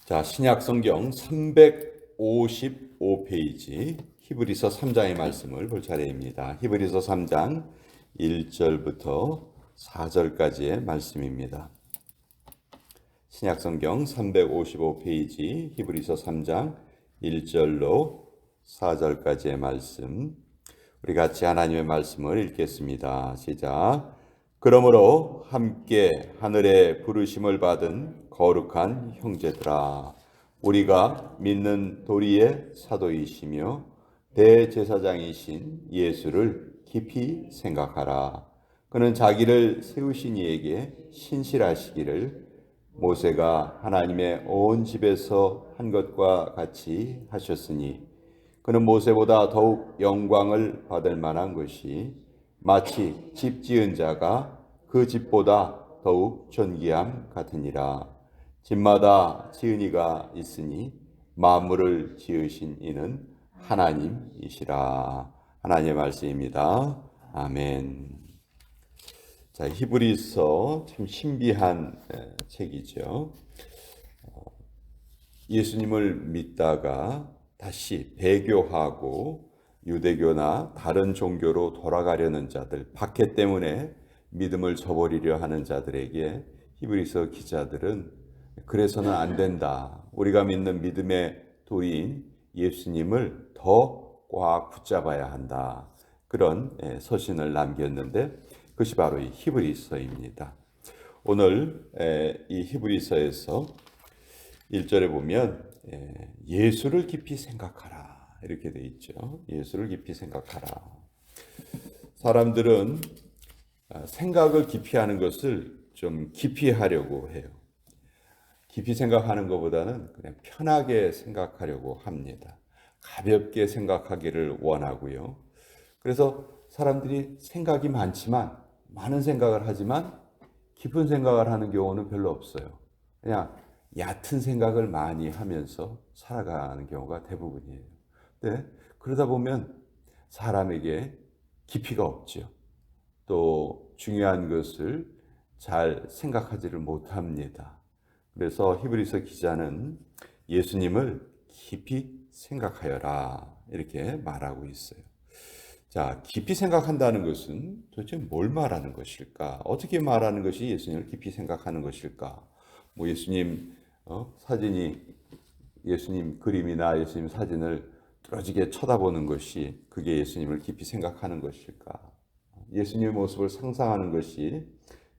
자, 신약 성경 355페이지 히브리서 3장의 말씀을 볼 차례입니다. 히브리서 3장 1절부터 4절까지의 말씀입니다. 신약 성경 355페이지 히브리서 3장 1절로 4절까지의 말씀. 우리 같이 하나님의 말씀을 읽겠습니다. 시작. 그러므로 함께 하늘에 부르심을 받은 거룩한 형제들아, 우리가 믿는 도리의 사도이시며 대제사장이신 예수를 깊이 생각하라. 그는 자기를 세우신 이에게 신실하시기를 모세가 하나님의 온 집에서 한 것과 같이 하셨으니, 그는 모세보다 더욱 영광을 받을 만한 것이 마치 집 지은 자가 그 집보다 더욱 존귀함 같으니라. 집마다 지은 이가 있으니 만물을 지으신 이는 하나님이시라. 하나님의 말씀입니다. 아멘. 자, 히브리서 참 신비한 책이죠. 예수님을 믿다가 다시 배교하고 유대교나 다른 종교로 돌아가려는 자들, 박해 때문에 믿음을 저버리려 하는 자들에게 히브리서 기자들은 그래서는 안 된다. 우리가 믿는 믿음의 도리인 예수님을 더 꽉 붙잡아야 한다. 그런 서신을 남겼는데 그것이 바로 이 히브리서입니다. 오늘 이 히브리서에서 1절에 보면 예수를 깊이 생각하라 이렇게 돼 있죠. 예수를 깊이 생각하라. 사람들은 생각을 깊이 하는 것을 좀 깊이 하려고 해요. 깊이 생각하는 것보다는 그냥 편하게 생각하려고 합니다. 가볍게 생각하기를 원하고요. 그래서 사람들이 생각이 많은 생각을 하지만 깊은 생각을 하는 경우는 별로 없어요. 그냥 얕은 생각을 많이 하면서 살아가는 경우가 대부분이에요. 네, 그러다 보면 사람에게 깊이가 없죠. 또 중요한 것을 잘 생각하지를 못합니다. 그래서 히브리서 기자는 예수님을 깊이 생각하여라 이렇게 말하고 있어요. 자, 깊이 생각한다는 것은 도대체 뭘 말하는 것일까? 어떻게 말하는 것이 예수님을 깊이 생각하는 것일까? 뭐 예수님 사진이 예수님 그림이나 예수님 사진을 뚫어지게 쳐다보는 것이 그게 예수님을 깊이 생각하는 것일까? 예수님의 모습을 상상하는 것이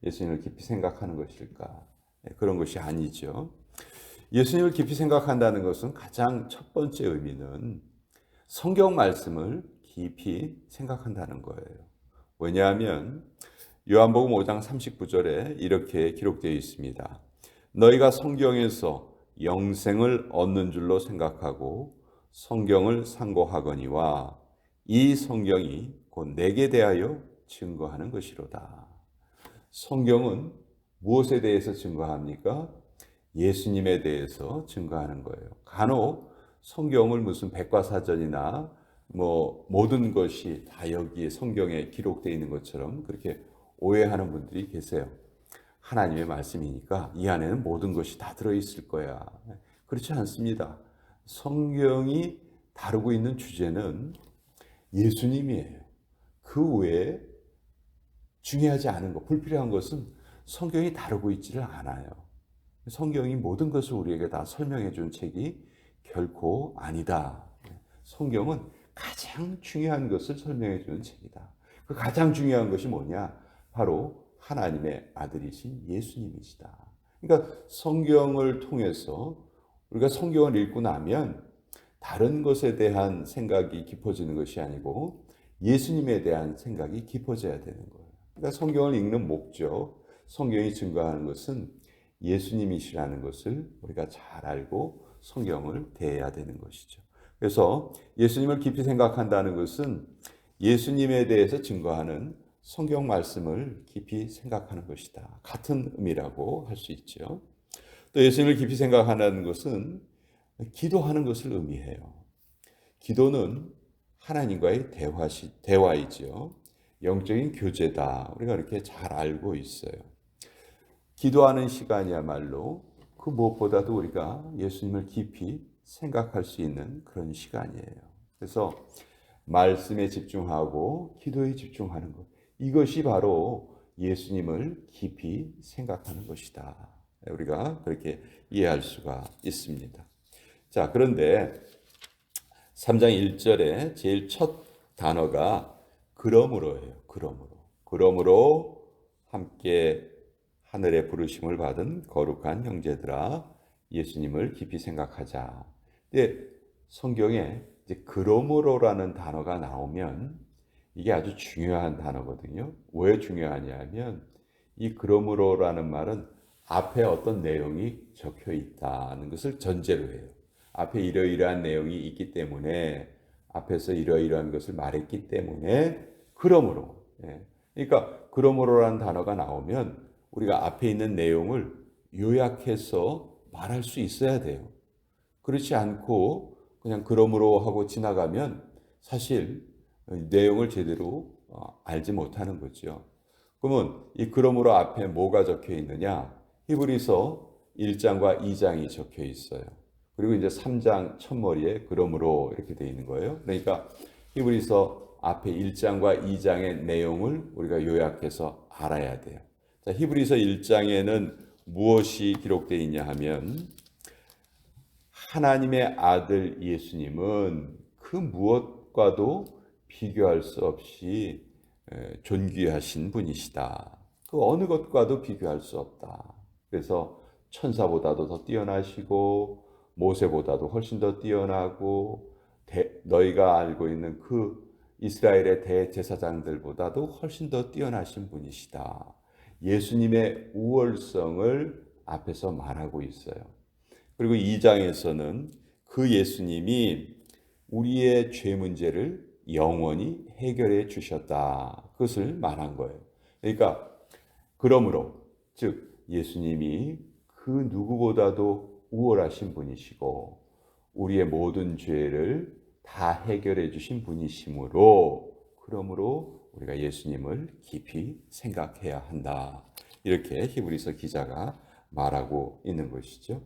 예수님을 깊이 생각하는 것일까? 그런 것이 아니죠. 예수님을 깊이 생각한다는 것은 가장 첫 번째 의미는 성경 말씀을 깊이 생각한다는 거예요. 왜냐하면 요한복음 5장 39절에 이렇게 기록되어 있습니다. 너희가 성경에서 영생을 얻는 줄로 생각하고 성경을 상고하거니와 이 성경이 곧 내게 대하여 증거하는 것이로다. 성경은 무엇에 대해서 증거합니까? 예수님에 대해서 증거하는 거예요. 간혹 성경을 무슨 백과사전이나 모든 것이 다 여기에 성경에 기록되어 있는 것처럼 그렇게 오해하는 분들이 계세요. 하나님의 말씀이니까 이 안에는 모든 것이 다 들어있을 거야. 그렇지 않습니다. 성경이 다루고 있는 주제는 예수님이에요. 그 외에 중요하지 않은 것, 불필요한 것은 성경이 다루고 있지를 않아요. 성경이 모든 것을 우리에게 다 설명해 준 책이 결코 아니다. 성경은 가장 중요한 것을 설명해 주는 책이다. 그 가장 중요한 것이 뭐냐? 바로 하나님의 아들이신 예수님이시다. 그러니까 성경을 통해서 우리가 성경을 읽고 나면 다른 것에 대한 생각이 깊어지는 것이 아니고 예수님에 대한 생각이 깊어져야 되는 거예요. 그러니까 성경을 읽는 목적, 성경이 증거하는 것은 예수님이시라는 것을 우리가 잘 알고 성경을 대해야 되는 것이죠. 그래서 예수님을 깊이 생각한다는 것은 예수님에 대해서 증거하는 성경 말씀을 깊이 생각하는 것이다. 같은 의미라고 할 수 있죠. 또 예수님을 깊이 생각하는 것은 기도하는 것을 의미해요. 기도는 하나님과의 대화이죠. 영적인 교제다. 우리가 이렇게 잘 알고 있어요. 기도하는 시간이야말로 그 무엇보다도 우리가 예수님을 깊이 생각할 수 있는 그런 시간이에요. 그래서 말씀에 집중하고 기도에 집중하는 것, 이것이 바로 예수님을 깊이 생각하는 것이다. 우리가 그렇게 이해할 수가 있습니다. 자, 그런데 3장 1절에 제일 첫 단어가 그러므로예요. 그러므로 함께 하늘의 부르심을 받은 거룩한 형제들아, 예수님을 깊이 생각하자. 근데 성경에 이제 그러므로라는 단어가 나오면 이게 아주 중요한 단어거든요. 왜 중요하냐면 이 그러므로라는 말은 앞에 어떤 내용이 적혀 있다는 것을 전제로 해요. 앞에 이러이러한 내용이 있기 때문에, 앞에서 이러이러한 것을 말했기 때문에 그러므로. 그러니까 그러므로라는 단어가 나오면 우리가 앞에 있는 내용을 요약해서 말할 수 있어야 돼요. 그렇지 않고 그냥 그러므로 하고 지나가면 사실 내용을 제대로 알지 못하는 거죠. 그러면 이 그러므로 앞에 뭐가 적혀 있느냐? 히브리서 1장과 2장이 적혀 있어요. 그리고 이제 3장 첫머리에 그러므로 이렇게 되어 있는 거예요. 그러니까 히브리서 앞에 1장과 2장의 내용을 우리가 요약해서 알아야 돼요. 자, 히브리서 1장에는 무엇이 기록되어 있냐 하면 하나님의 아들 예수님은 그 무엇과도 비교할 수 없이 존귀하신 분이시다. 그 어느 것과도 비교할 수 없다. 그래서 천사보다도 더 뛰어나시고 모세보다도 훨씬 더 뛰어나고 너희가 알고 있는 그 이스라엘의 대제사장들보다도 훨씬 더 뛰어나신 분이시다. 예수님의 우월성을 앞에서 말하고 있어요. 그리고 2장에서는 그 예수님이 우리의 죄 문제를 영원히 해결해 주셨다. 그것을 말한 거예요. 그러니까 그러므로 즉 예수님이 그 누구보다도 우월하신 분이시고 우리의 모든 죄를 다 해결해 주신 분이시므로 그러므로 우리가 예수님을 깊이 생각해야 한다. 이렇게 히브리서 기자가 말하고 있는 것이죠.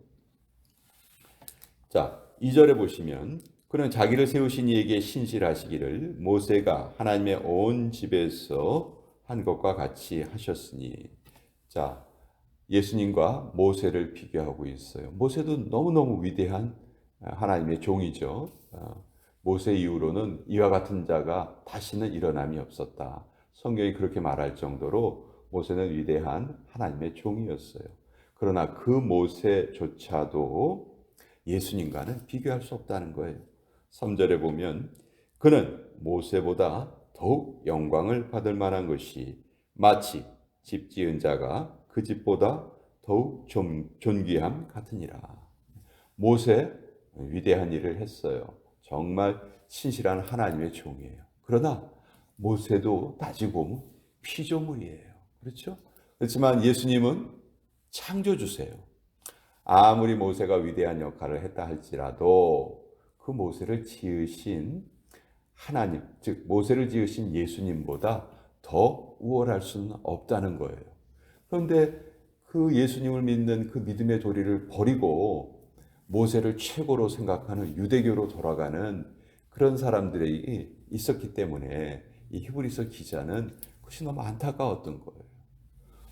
자, 2절에 보시면 그는 자기를 세우신 이에게 신실하시기를 모세가 하나님의 온 집에서 한 것과 같이 하셨으니. 자, 예수님과 모세를 비교하고 있어요. 모세도 너무너무 위대한 하나님의 종이죠. 모세 이후로는 이와 같은 자가 다시는 일어남이 없었다. 성경이 그렇게 말할 정도로 모세는 위대한 하나님의 종이었어요. 그러나 그 모세조차도 예수님과는 비교할 수 없다는 거예요. 3절에 보면 그는 모세보다 더욱 영광을 받을 만한 것이 마치 집 지은 자가 그 집보다 더욱 존귀함 같으니라. 모세 위대한 일을 했어요. 정말 신실한 하나님의 종이에요. 그러나 모세도 따지고 보면 피조물이에요. 그렇죠? 그렇지만 예수님은 창조주세요. 아무리 모세가 위대한 역할을 했다 할지라도 그 모세를 지으신 하나님, 즉 모세를 지으신 예수님보다 더 우월할 수는 없다는 거예요. 그런데 그 예수님을 믿는 그 믿음의 도리를 버리고 모세를 최고로 생각하는 유대교로 돌아가는 그런 사람들이 있었기 때문에 이 히브리서 기자는 그것이 너무 안타까웠던 거예요.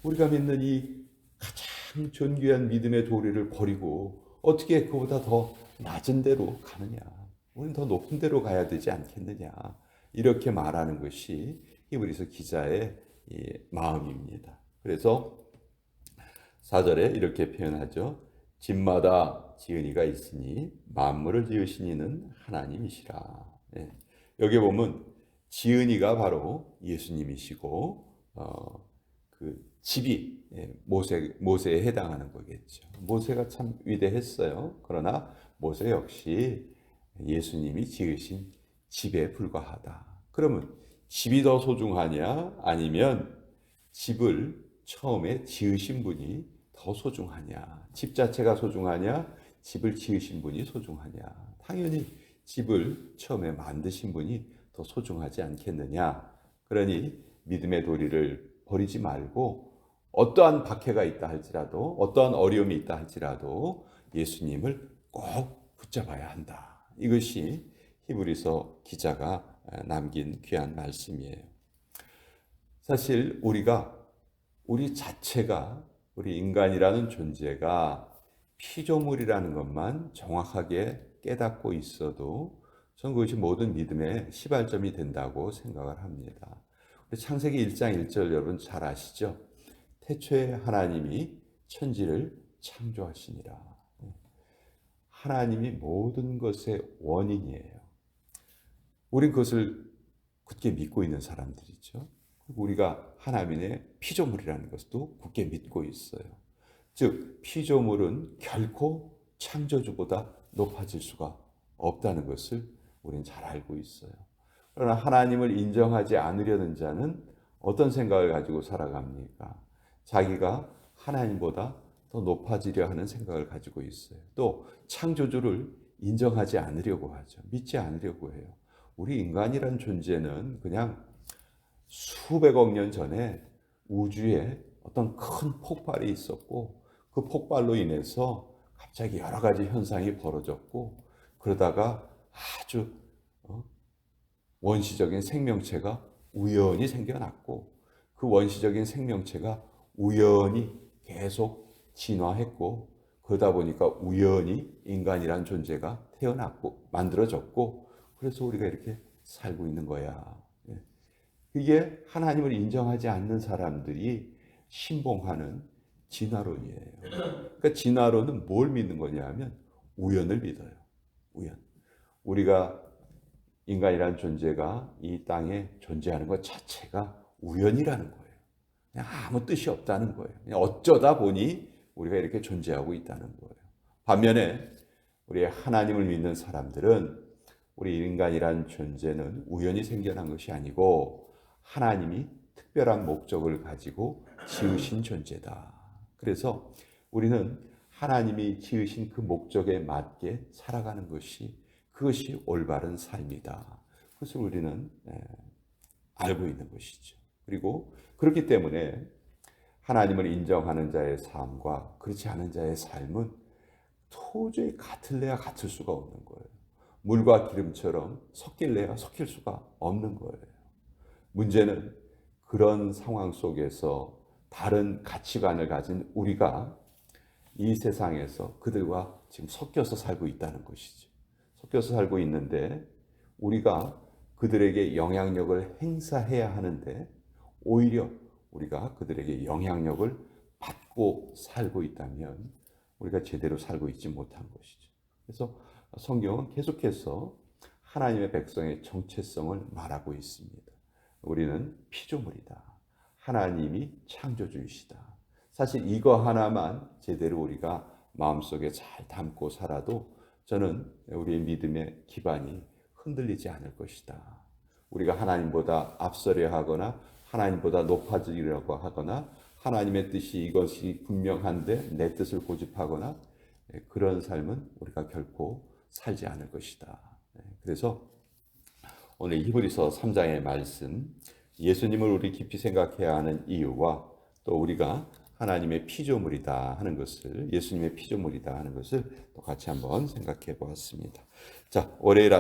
우리가 믿는 이 가장 존귀한 믿음의 도리를 버리고 어떻게 그보다 더 낮은 데로 가느냐. 우리는 더 높은 데로 가야 되지 않겠느냐. 이렇게 말하는 것이 히브리서 기자의 마음입니다. 그래서 4절에 이렇게 표현하죠. 집마다 지은 이가 있으니 만물을 지으신 이는 하나님이시라. 여기 보면 지은 이가 바로 예수님이시고 그 집이 모세에 해당하는 거겠죠. 모세가 참 위대했어요. 그러나 모세 역시 예수님이 지으신 집에 불과하다. 그러면 집이 더 소중하냐? 아니면 집을 처음에 지으신 분이 더 소중하냐? 집 자체가 소중하냐? 집을 지으신 분이 소중하냐? 당연히 집을 처음에 만드신 분이 더 소중하지 않겠느냐? 그러니 믿음의 도리를 버리지 말고 어떠한 박해가 있다 할지라도, 어떠한 어려움이 있다 할지라도 예수님을 꼭 붙잡아야 한다. 이것이 히브리서 기자가 남긴 귀한 말씀이에요. 사실 우리 자체가, 우리 인간이라는 존재가 피조물이라는 것만 정확하게 깨닫고 있어도 저는 그것이 모든 믿음의 시발점이 된다고 생각을 합니다. 우리 창세기 1장 1절 여러분 잘 아시죠? 태초에 하나님이 천지를 창조하시니라. 하나님이 모든 것의 원인이에요. 우린 그것을 굳게 믿고 있는 사람들이죠. 그리고 우리가 하나님의 피조물이라는 것도 굳게 믿고 있어요. 즉 피조물은 결코 창조주보다 높아질 수가 없다는 것을 우리는 잘 알고 있어요. 그러나 하나님을 인정하지 않으려는 자는 어떤 생각을 가지고 살아갑니까? 자기가 하나님보다 더 높아지려 하는 생각을 가지고 있어요. 또 창조주를 인정하지 않으려고 하죠. 믿지 않으려고 해요. 우리 인간이란 존재는 그냥 수백억 년 전에 우주에 어떤 큰 폭발이 있었고 그 폭발로 인해서 갑자기 여러 가지 현상이 벌어졌고 그러다가 아주 원시적인 생명체가 우연히 생겨났고 그 원시적인 생명체가 우연히 계속 진화했고 그러다 보니까 우연히 인간이란 존재가 태어났고 만들어졌고 그래서 우리가 이렇게 살고 있는 거야. 이게 하나님을 인정하지 않는 사람들이 신봉하는 진화론이에요. 그러니까 진화론은 뭘 믿는 거냐 하면 우연을 믿어요. 우연. 우리가 인간이라는 존재가 이 땅에 존재하는 것 자체가 우연이라는 거예요. 그냥 아무 뜻이 없다는 거예요. 그냥 어쩌다 보니 우리가 이렇게 존재하고 있다는 거예요. 반면에 우리 하나님을 믿는 사람들은 우리 인간이란 존재는 우연히 생겨난 것이 아니고 하나님이 특별한 목적을 가지고 지으신 존재다. 그래서 우리는 하나님이 지으신 그 목적에 맞게 살아가는 그것이 올바른 삶이다. 그것을 우리는 알고 있는 것이죠. 그리고 그렇기 때문에 하나님을 인정하는 자의 삶과 그렇지 않은 자의 삶은 도저히 같을래야 같을 수가 없는 거예요. 물과 기름처럼 섞일래야 섞일 수가 없는 거예요. 문제는 그런 상황 속에서 다른 가치관을 가진 우리가 이 세상에서 그들과 지금 섞여서 살고 있다는 것이죠. 섞여서 살고 있는데 우리가 그들에게 영향력을 행사해야 하는데 오히려 우리가 그들에게 영향력을 받고 살고 있다면 우리가 제대로 살고 있지 못한 것이죠. 그래서 성경은 계속해서 하나님의 백성의 정체성을 말하고 있습니다. 우리는 피조물이다. 하나님이 창조주이시다. 사실 이거 하나만 제대로 우리가 마음속에 잘 담고 살아도 저는 우리의 믿음의 기반이 흔들리지 않을 것이다. 우리가 하나님보다 앞서려 하거나 하나님보다 높아지려고 하거나 하나님의 뜻이 이것이 분명한데 내 뜻을 고집하거나 그런 삶은 우리가 결코 살지 않을 것이다. 그래서 오늘 히브리서 3장의 말씀, 예수님을 우리 깊이 생각해야 하는 이유와 또 우리가 하나님의 피조물이다 하는 것을, 예수님의 피조물이다 하는 것을 또 같이 한번 생각해 보았습니다. 자, 월요일